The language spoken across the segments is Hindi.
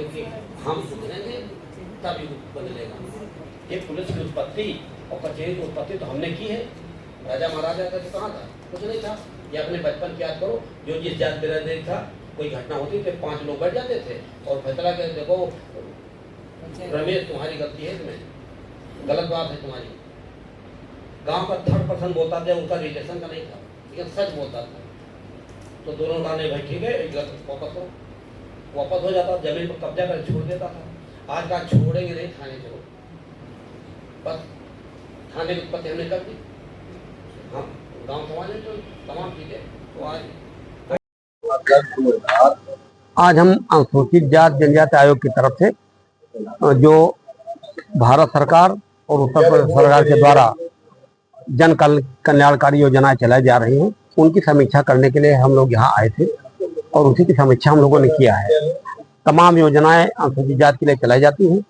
करके हम सुधरेंगे तभी बदलेगा। ये पुलिस की उत्पत्ति और कचहरी की उत्पत्ति तो हमने की है। राजा महाराजा का तो कहाँ था, कुछ नहीं था। ये अपने बचपन की याद करो, जो जिस जात बिरादरी था कोई घटना होती थी 5 लोग बैठ जाते थे और फैसला के देखो रमेश तुम्हारी गलती है, इसमें गलत बात है तुम्हारी। गांव का 3rd पर्सन बोलता था, उनका रिलेशन का नहीं था लेकिन सच बोलता था, तो दोनों लाने भाई ठीक है वापस हो जाता, जमीन पर कब्जा कर छोड़ देता था। आज का छोड़ेंगे नहीं, थाने चलो, बस थाने की उत्पत्ति हमने कर दी। हम गांव समाज में तो तमाम चीजें तो आज हम अनुसूचित जाति जनजाति आयोग की तरफ से जो भारत सरकार और उत्तर प्रदेश सरकार के द्वारा जन कल्याणकारी योजनाएं चलाई जा रही हैं, उनकी समीक्षा करने के लिए हम लोग यहाँ आए थे और उसी की समीक्षा हम लोगों ने किया है। तमाम योजनाएं अनुसूचित जाति के लिए चलाई जाती हैं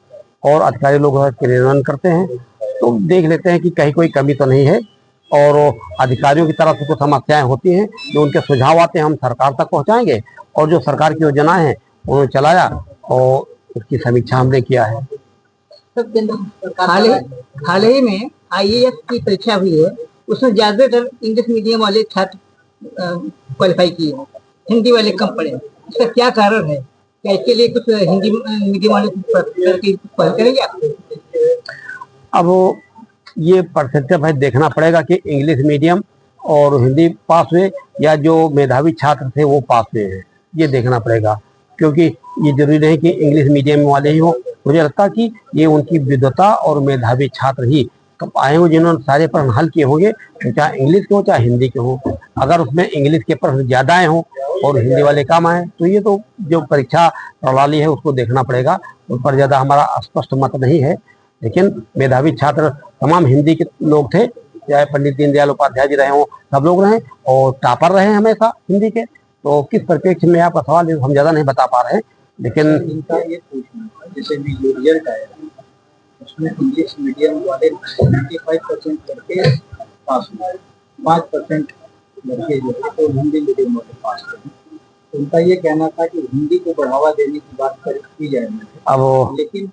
और अधिकारी लोग क्रियान्वयन करते हैं, तो देख लेते हैं कि कहीं कोई कमी तो नहीं है। और अधिकारियों की तरफ से कुछ समस्याएं होती हैं, जो उनके सुझाव आते हैं हम सरकार तक पहुंचाएंगे और जो सरकार की योजनाएं हैं उन्होंने चलाया और उसकी समीक्षा हमने किया है। हाल ही में IAS की परीक्षा हुई है, उसमें ज्यादातर इंग्लिश मीडियम वाले छात्र क्वालिफाई किए हैं, हिंदी वाले कम पढ़े। इसका क्या कारण है? क्या इसके लिए कुछ हिंदी मीडियम वाले की पहल करेंगे आप? अब ये परसेंटेज भाई देखना पड़ेगा कि इंग्लिश मीडियम और हिंदी पास हुए या जो मेधावी छात्र थे वो पास हुए हैं, ये देखना पड़ेगा, क्योंकि ये जरूरी नहीं कि इंग्लिश मीडियम वाले ही हो। मुझे लगता है कि ये उनकी विद्वता और मेधावी छात्र ही आए हों जिन्होंने सारे प्रश्न हल किए होंगे, चाहे इंग्लिश के हो चाहे हिंदी के हो। अगर उसमें इंग्लिश के प्रश्न ज्यादा आए हों और हिंदी वाले कम आए तो ये तो जो परीक्षा प्रणाली है उसको देखना पड़ेगा, उस पर ज्यादा हमारा स्पष्ट मत नहीं है। लेकिन मेधावी छात्र तमाम हिंदी के लोग थे, चाहे पंडित दीनदयाल उपाध्याय जी रहे हों, सब लोग रहे और टॉपर रहे हमेशा हिंदी के। तो किस परिप्रेक्ष्य में आपका सवाल है हम ज्यादा नहीं बता पा रहे हैं, लेकिन इनका ये पूछना था, जैसे भी जो रिजल्ट आया उसमें इंग्लिश मीडियम वाले 95% लड़के पास हुए, 5% लड़के जो है तो हिंदी मीडियम वाले पास हुए। उनका ये कहना था कि हिंदी को बढ़ावा देने की बात की जाए, अब लेकिन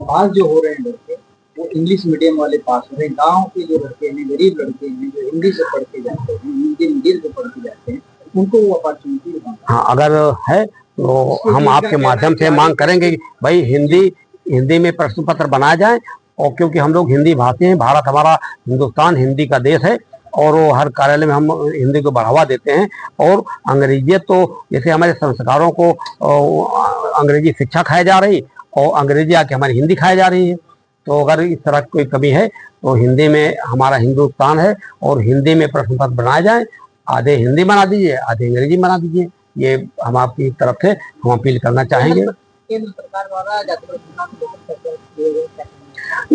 पास जो हो रहे हैं लड़के वो इंग्लिश मीडियम वाले पास हो रहे हैं। गाँव के जो लड़के हैं, गरीब लड़के हैं, जो हिंदी से पढ़ के जाते हैं, हिंदी मीडियम से पढ़ के जाते हैं, उनको वो अपॉर्चुनिटी। हाँ, अगर है तो हम आपके माध्यम से मांग करेंगे कि भाई हिंदी में प्रश्न पत्र बनाया जाए, और क्योंकि हम लोग हिंदी भाषी हैं, भारत हमारा हिंदुस्तान हिंदी का देश है और वो हर कार्यालय में हम हिंदी को बढ़ावा देते हैं। और अंग्रेजी तो जैसे हमारे संस्कारों को अंग्रेजी शिक्षा खाई जा रही और अंग्रेजी आके हमारी हिंदी खाई जा रही है, तो अगर इस तरह कोई कमी है तो हिंदी में हमारा हिंदुस्तान है और हिंदी में प्रश्न पत्र बनाए जाए, आधे हिंदी बना दीजिए आधे अंग्रेजी बना दीजिए। ये हम आपकी तरफ से हम अपील करना चाहेंगे। केंद्र सरकार द्वारा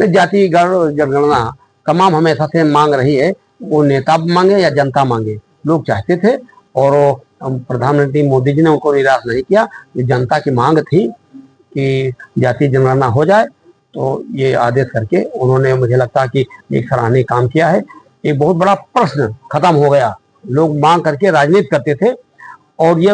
जाति जनगणना तमाम हमेशा से मांग रही है, वो नेता मांगे या जनता मांगे, लोग चाहते थे और प्रधानमंत्री मोदी जी ने उनको निराश नहीं किया। ये जनता की मांग थी कि जाति जनगणना हो जाए, तो ये आदेश करके उन्होंने मुझे लगता है कि एक सराहनीय काम किया है। एक बहुत बड़ा प्रश्न खत्म हो गया, लोग मांग करके राजनीति करते थे और ये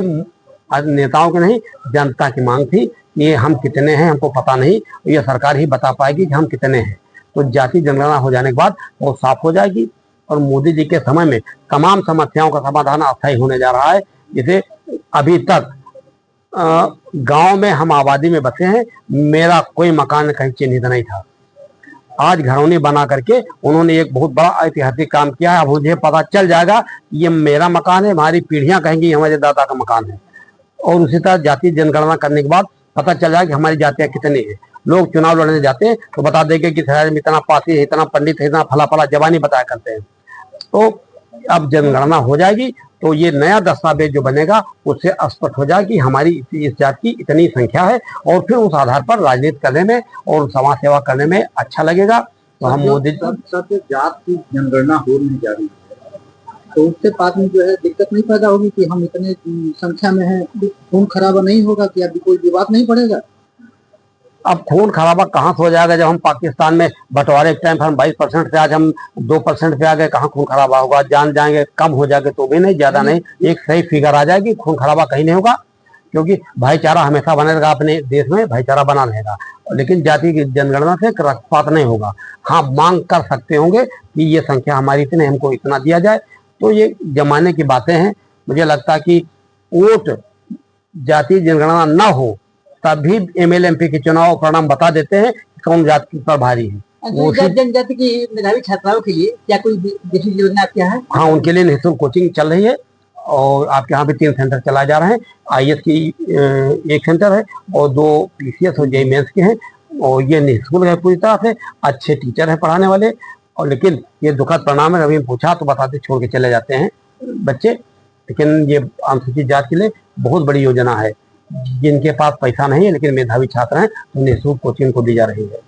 नेताओं की नहीं जनता की मांग थी कि ये हम कितने हैं हमको पता नहीं, ये सरकार ही बता पाएगी कि हम कितने हैं। तो जाति जनगणना हो जाने के बाद वो साफ हो जाएगी और मोदी जी के समय में तमाम समस्याओं का समाधान अस्थायी होने जा रहा है। जैसे अभी तक गांव में हम आबादी में बसे हैं, मेरा कोई मकान कहीं चिन्हित नहीं था, आज घरौनी बना करके उन्होंने एक बहुत बड़ा ऐतिहासिक काम किया है। अब मुझे पता चल जाएगा ये मेरा मकान है, हमारी पीढ़ियां कहेंगी हमारे दादा का मकान है। और उसी तरह जाति जनगणना करने के बाद पता चल जाएगा कि हमारी जातियां कितनी है। लोग चुनाव लड़ने जाते हैं तो बता देंगे कि शहर में इतना पासी है, इतना पंडित है, इतना फला फला जवानी बताया करते हैं। तो अब जनगणना हो जाएगी तो ये नया दस्तावेज जो बनेगा उससे स्पष्ट हो जाएगा कि हमारी इस जाति की इतनी संख्या है, और फिर उस आधार पर राजनीति करने में और समाज सेवा करने में अच्छा लगेगा। तो हम मोदी जात की जनगणना होने जा रही है तो उससे बाद में जो है दिक्कत नहीं पैदा होगी कि हम इतने संख्या में हैं, खून खराबा नहीं होगा कि अभी कोई विवाद नहीं बढ़ेगा। अब खून खराबा कहाँ से हो जाएगा जब हम पाकिस्तान में बंटवारे के टाइम पर हम 22% से आज हम 2% पे आ गए, कहाँ खून खराबा होगा? जान जाएंगे, कम हो जाएंगे तो भी नहीं, ज्यादा नहीं, एक सही फिगर आ जाएगी, खून खराबा कहीं नहीं होगा। क्योंकि भाईचारा हमेशा बना रहेगा, अपने देश में भाईचारा बना रहेगा, लेकिन जाति की जनगणना से रक्तपात नहीं होगा। हाँ, मांग कर सकते होंगे कि ये संख्या हमारी इतनी, हमको इतना दिया जाए, तो ये जमाने की बातें हैं। मुझे लगता है कि वोट जाति जनगणना न हो तब भी एमएलए एमपी के चुनाव परिणाम बता देते हैं कि कौन जाति पर भारी है। अनुसूचित जनजाति की मेधावी छात्राओं के लिए क्या कोई विशेष योजना क्या है? हाँ, उनके लिए निःशुल्क कोचिंग चल रही है और आपके यहाँ पे 3 सेंटर चलाए जा रहे हैं। आईएएस की 1 सेंटर है और 2 पीसीएस और जेईई मेंस के हैं, और ये निःशुल्क है पूरी तरह से। अच्छे टीचर है पढ़ाने वाले, और लेकिन ये दुखद परिणाम है, कभी पूछा तो बताते छोड़ के चले जाते हैं बच्चे। लेकिन ये अनुसूचित जाति के लिए बहुत बड़ी योजना है। जिनके पास पैसा नहीं है लेकिन मेधावी छात्र हैं तो निःशुल्क कोचिंग को दी जा रही है।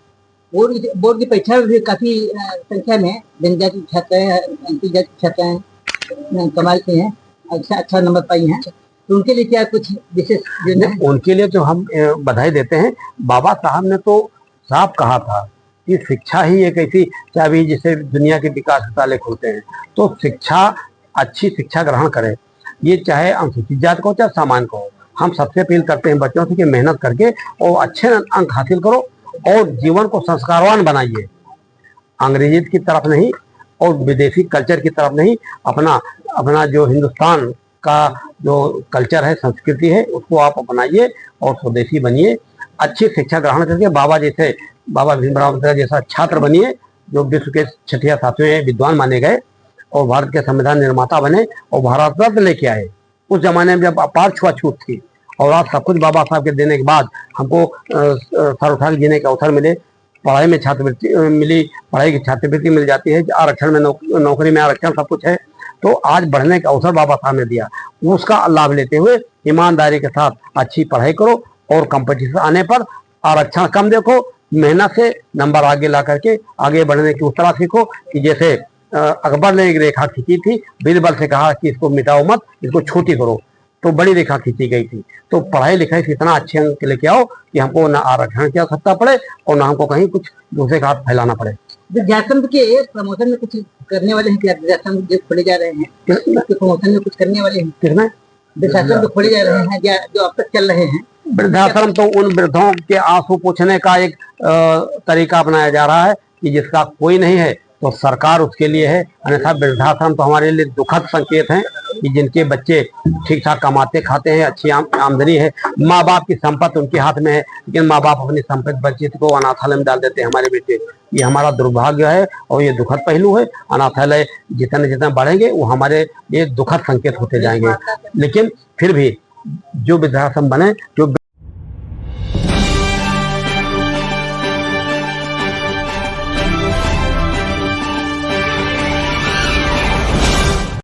बोर्ड की परीक्षा में भी काफी संख्या में जनजाति छात्र हैं, जाति छात्र कमाल के हैं, अच्छा नंबर पाई हैं, तो उनके लिए क्या कुछ विशेष योजना है? उनके लिए तो हम बधाई देते हैं। बाबा साहब ने तो साफ कहा था कि शिक्षा ही एक ऐसी चाबी जिससे दुनिया के विकास के ताले खुलते हैं। तो शिक्षा, अच्छी शिक्षा ग्रहण करें, ये चाहे अनुसूचित जाति को चाहे सामान्य को हो। हम सबसे अपील करते हैं बच्चों से कि मेहनत करके और अच्छे अंक हासिल करो और जीवन को संस्कारवान बनाइए। अंग्रेजी की तरफ नहीं और विदेशी कल्चर की तरफ नहीं, अपना जो हिंदुस्तान का जो कल्चर है, संस्कृति है, उसको आप अपनाइए और स्वदेशी बनिए। अच्छी शिक्षा ग्रहण करके बाबा भीमराव अम्बेडकर जैसा छात्र बनिए, जो विश्व के 6 या 7वें विद्वान माने गए और भारत के संविधान निर्माता बने और भारत रत्न लेके आए। उस जमाने में जब अपार छुआछूत थी, और आज सब कुछ बाबा साहब के देने के बाद हमको सर उठा के जीने का अवसर मिले, पढ़ाई में छात्रवृत्ति मिली, पढ़ाई की छात्रवृत्ति मिल जाती है, आरक्षण में नौकरी में आरक्षण, सब कुछ है। तो आज बढ़ने का अवसर बाबा साहब ने दिया, उसका लाभ लेते हुए ईमानदारी के साथ अच्छी पढ़ाई करो और कंपटीशन आने पर आरक्षण कम देखो, मेहनत से नंबर आगे ला करके आगे बढ़ने की उस तरह सीखो कि जैसे अकबर ने एक रेखा खींची थी, बीरबल से कहा कि इसको मिटाओ मत, इसको छोटी करो, तो बड़ी रेखा खींची गई थी। तो पढ़ाई लिखाई से इतना अच्छे अंक लेके आओ कि हमको ना आरक्षण की आवश्यकता पड़े और ना हमको कहीं कुछ दूसरे का हाथ फैलाना पड़े। विद्यासंघ के प्रमोशन में कुछ करने वाले हैं क्या? विद्यासंघ जो खोले जा रहे हैं उसके प्रमोशन में कुछ करने वाले हैं? किसमें? विद्यासंघ जो खोले जा रहे हैं जो अब तक चल रहे हैं। वृद्धाश्रम तो उन वृद्धों के आंसू पोंछने का एक तरीका अपनाया जा रहा है कि जिसका कोई नहीं है तो सरकार उसके लिए है। अन्यथा वृद्धाश्रम तो हमारे लिए दुखद संकेत है कि जिनके बच्चे ठीक ठाक कमाते खाते हैं, अच्छी आमदनी है, माँ बाप की संपत्ति उनके हाथ में है, लेकिन माँ बाप अपनी संपत्ति बच्चे को अनाथालय में डाल देते हैं हमारे बेटे। ये हमारा दुर्भाग्य है और ये दुखद पहलू है। अनाथालय जितने बढ़ेंगे वो हमारे लिए दुखद संकेत होते जाएंगे। लेकिन फिर भी जो वृद्धाश्रम बने, जो